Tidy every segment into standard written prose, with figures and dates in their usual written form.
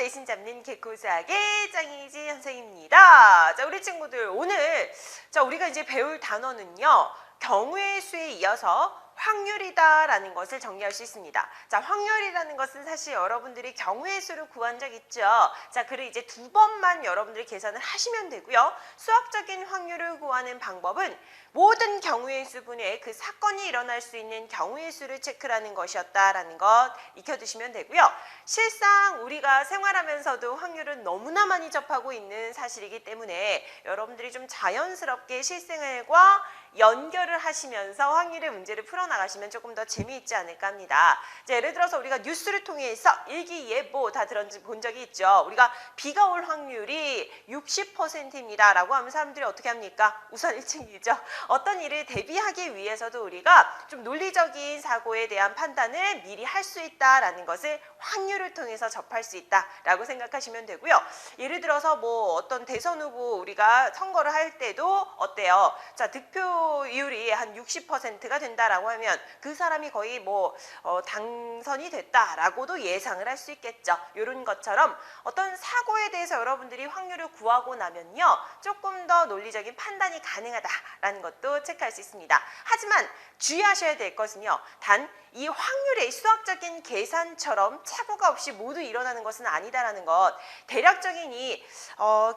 내신 잡는 개코수학의 장희지 선생님입니다. 자, 우리 친구들 오늘 우리가 이제 배울 단어는요. 경우의 수에 이어서 확률이다라는 것을 정리할 수 있습니다. 자, 확률이라는 것은 사실 여러분들이 경우의 수를 구한 적 있죠. 자, 그를 이제 2번만 여러분들이 계산을 하시면 되고요. 수학적인 확률을 구하는 방법은 모든 경우의 수분의 그 사건이 일어날 수 있는 경우의 수를 체크하는 것이었다라는 것 익혀두시면 되고요. 실상 우리가 생활하면서도 확률은 너무나 많이 접하고 있는 사실이기 때문에 여러분들이 좀 자연스럽게 실생활과 연결을 하시면서 확률의 문제를 풀어나가시면 조금 더 재미있지 않을까 합니다. 자, 예를 들어서 우리가 뉴스를 통해서 일기예보 다 본 적이 있죠. 우리가 비가 올 확률이 60%입니다 라고 하면 사람들이 어떻게 합니까? 우선 1층이죠. 어떤 일을 대비하기 위해서도 우리가 좀 논리적인 사고에 대한 판단을 미리 할 수 있다라는 것을 확률을 통해서 접할 수 있다라고 생각하시면 되고요. 예를 들어서 뭐 어떤 대선 후보 우리가 선거를 할 때도 어때요? 자, 득표율이 한 60%가 된다라고 하면 그 사람이 거의 당선이 됐다라고도 예상을 할 수 있겠죠. 이런 것처럼 어떤 사고에 대해서 여러분들이 확률을 구하고 나면요. 조금 더 논리적인 판단이 가능하다라는 것도 체크할 수 있습니다. 하지만 주의하셔야 될 것은요. 단 이 확률의 수학적인 계산처럼 착오가 없이 모두 일어나는 것은 아니다라는 것. 대략적인 이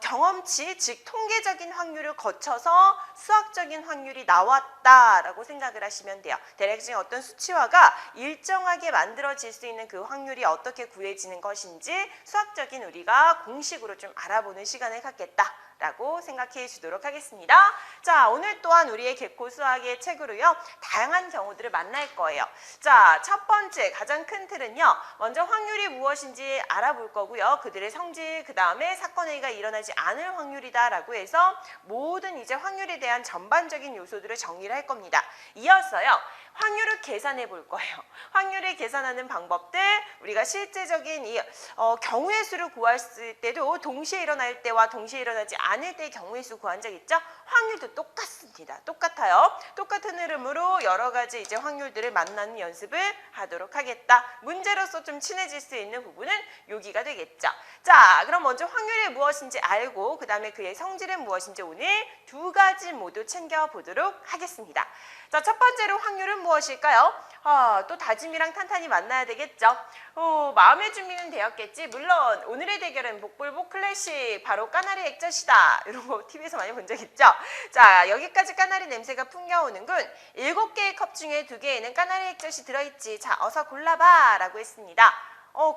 경험치, 즉 통계적인 확률을 거쳐서 수학적인 확률이 나왔다라고 생각을 하시면 돼요. 대략적인 어떤 수치화가 일정하게 만들어질 수 있는 그 확률이 어떻게 구해지는 것인지 수학적인 우리가 공식으로 좀 알아보는 시간을 갖겠다. 라고 생각해 주도록 하겠습니다. 자, 오늘 또한 우리의 개코 수학의 책으로요. 다양한 경우들을 만날 거예요. 자, 첫 번째 가장 큰 틀은요. 먼저 확률이 무엇인지 알아볼 거고요. 그들의 성질, 그 다음에 사건 A가 일어나지 않을 확률이다 라고 해서 모든 이제 확률에 대한 전반적인 요소들을 정리를 할 겁니다. 이어서요. 확률을 계산해 볼 거예요. 확률을 계산하는 방법들, 우리가 실제적인 이 경우의 수를 구할 때도 동시에 일어날 때와 동시에 일어나지 않을 때의 경우의 수 구한 적 있죠? 확률도 똑같습니다. 똑같아요. 똑같은 흐름으로 여러 가지 이제 확률들을 만나는 연습을 하도록 하겠다. 문제로서 좀 친해질 수 있는 부분은 여기가 되겠죠. 자, 그럼 먼저 확률이 무엇인지 알고 그 다음에 그의 성질은 무엇인지 오늘 두 가지 모두 챙겨보도록 하겠습니다. 자, 첫 번째로 확률은 무엇일까요? 또 다짐이랑 탄탄히 만나야 되겠죠. 마음의 준비는 되었겠지. 물론 오늘의 대결은 복불복 클래식 바로 까나리 액젓이다. 이런 거 TV에서 많이 본 적 있죠. 자, 여기까지 까나리 냄새가 풍겨오는군. 7개의 컵 중에 2개에는 까나리 액젓이 들어있지. 자, 어서 골라봐 라고 했습니다.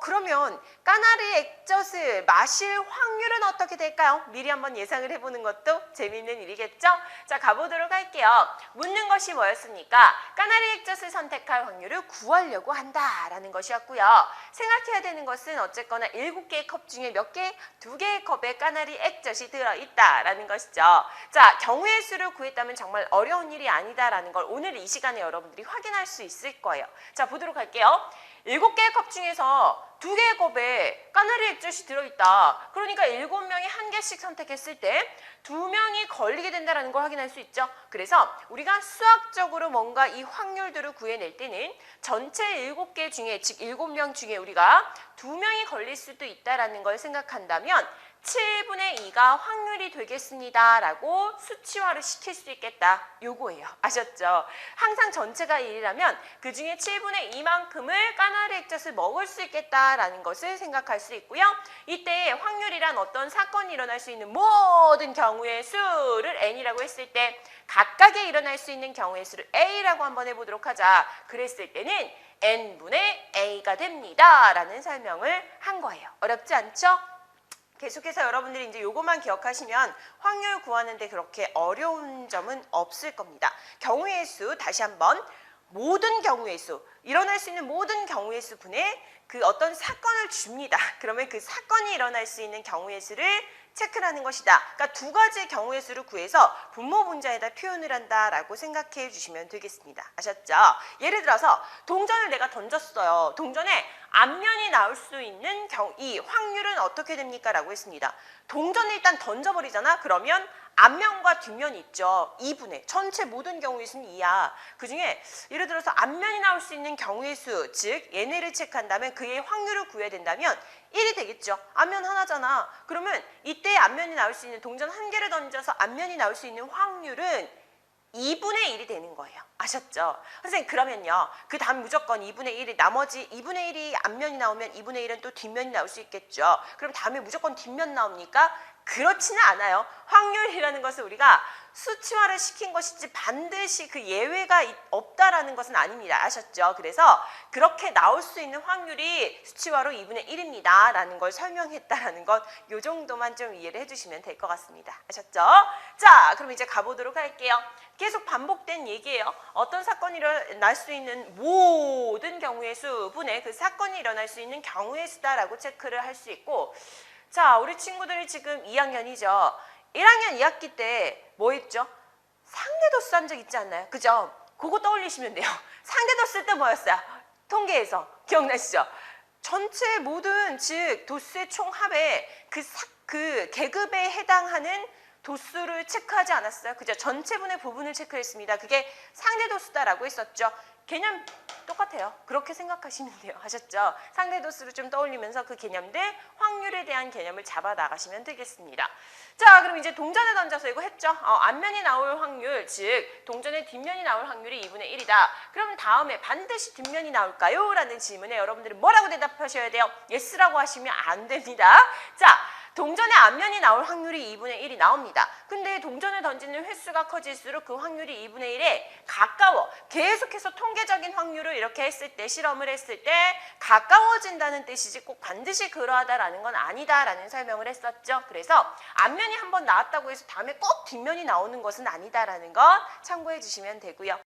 그러면 까나리 액젓을 마실 확률은 어떻게 될까요? 미리 한번 예상을 해보는 것도 재미있는 일이겠죠? 자, 가보도록 할게요. 묻는 것이 뭐였습니까? 까나리 액젓을 선택할 확률을 구하려고 한다라는 것이었고요. 생각해야 되는 것은 어쨌거나 7개의 컵 중에 몇 개? 2개의 컵에 까나리 액젓이 들어있다라는 것이죠. 자, 경우의 수를 구했다면 정말 어려운 일이 아니다라는 걸 오늘 이 시간에 여러분들이 확인할 수 있을 거예요. 자, 보도록 할게요. 7개의 컵 중에서 2개의 컵에 까나리 액젓이 들어있다. 그러니까 7명이 한 개씩 선택했을 때 2명이 걸리게 된다는 걸 확인할 수 있죠. 그래서 우리가 수학적으로 뭔가 이 확률들을 구해낼 때는 전체 7개 중에, 즉 7명 중에 우리가 2명이 걸릴 수도 있다는 걸 생각한다면 7분의 2가 확률이 되겠습니다 라고 수치화를 시킬 수 있겠다. 요거예요. 아셨죠? 항상 전체가 1이라면 그 중에 7분의 2만큼을 까나리 액젓을 먹을 수 있겠다라는 것을 생각할 수 있고요. 이때 확률이란 어떤 사건이 일어날 수 있는 모든 경우의 수를 n이라고 했을 때 각각에 일어날 수 있는 경우의 수를 a라고 한번 해보도록 하자. 그랬을 때는 n분의 a가 됩니다 라는 설명을 한 거예요. 어렵지 않죠? 계속해서 여러분들이 이제 요것만 기억하시면 확률 구하는데 그렇게 어려운 점은 없을 겁니다. 경우의 수 다시 한번 모든 경우의 수, 일어날 수 있는 모든 경우의 수 분의 그 어떤 사건을 줍니다. 그러면 그 사건이 일어날 수 있는 경우의 수를 체크를 하는 것이다. 그러니까 두 가지의 경우의 수를 구해서 분모 분자에다 표현을 한다라고 생각해 주시면 되겠습니다. 아셨죠? 예를 들어서 동전을 내가 던졌어요. 동전에 앞면이 나올 수 있는 이 확률은 어떻게 됩니까? 라고 했습니다. 동전을 일단 던져버리잖아? 그러면 앞면과 뒷면이 있죠. 2분의 전체 모든 경우의 수는 2야. 그중에 예를 들어서 앞면이 나올 수 있는 경우의 수, 즉 얘네를 체크한다면 그의 확률을 구해야 된다면 1이 되겠죠. 앞면 하나잖아. 그러면 이때 앞면이 나올 수 있는 동전 한 개를 던져서 앞면이 나올 수 있는 확률은 2분의 1이 되는 거예요. 아셨죠? 선생님 그러면요. 그 다음 무조건 2분의 1이 나머지 2분의 1이 앞면이 나오면 2분의 1은 또 뒷면이 나올 수 있겠죠. 그럼 다음에 무조건 뒷면 나옵니까? 그렇지는 않아요. 확률이라는 것을 우리가 수치화를 시킨 것이지 반드시 그 예외가 없다라는 것은 아닙니다. 아셨죠? 그래서 그렇게 나올 수 있는 확률이 수치화로 2분의 1입니다. 라는 걸 설명했다라는 것 요 정도만 좀 이해를 해주시면 될 것 같습니다. 아셨죠? 자, 그럼 이제 가보도록 할게요. 계속 반복된 얘기예요. 어떤 사건이 일어날 수 있는 모든 경우의 수분의 그 사건이 일어날 수 있는 경우의 수다라고 체크를 할 수 있고, 자, 우리 친구들이 지금 2학년이죠. 1학년 2학기 때 뭐 했죠? 상대도수 한 적 있지 않나요? 그죠? 그거 떠올리시면 돼요. 상대도수 쓸 때 뭐였어요? 통계에서. 기억나시죠? 전체 모든 즉 도수의 총합에 그 계급에 해당하는 도수를 체크하지 않았어요? 그죠? 전체분의 부분을 체크했습니다. 그게 상대도수다라고 했었죠. 개념 똑같아요. 그렇게 생각하시면 돼요. 하셨죠? 상대도수를 좀 떠올리면서 그 개념들, 확률에 대한 개념을 잡아 나가시면 되겠습니다. 자, 그럼 이제 동전을 던져서 이거 했죠? 앞면이 나올 확률, 즉 동전의 뒷면이 나올 확률이 2분의 1이다. 그럼 다음에 반드시 뒷면이 나올까요? 라는 질문에 여러분들이 뭐라고 대답하셔야 돼요? yes라고 하시면 안 됩니다. 자, 동전의 앞면이 나올 확률이 2분의 1이 나옵니다. 근데 동전을 던지는 횟수가 커질수록 그 확률이 2분의 1에 가까워. 계속해서 통계적인 확률을 이렇게 했을 때, 실험을 했을 때 가까워진다는 뜻이지 꼭 반드시 그러하다라는 건 아니다라는 설명을 했었죠. 그래서 앞면이 한번 나왔다고 해서 다음에 꼭 뒷면이 나오는 것은 아니다라는 거 참고해 주시면 되고요.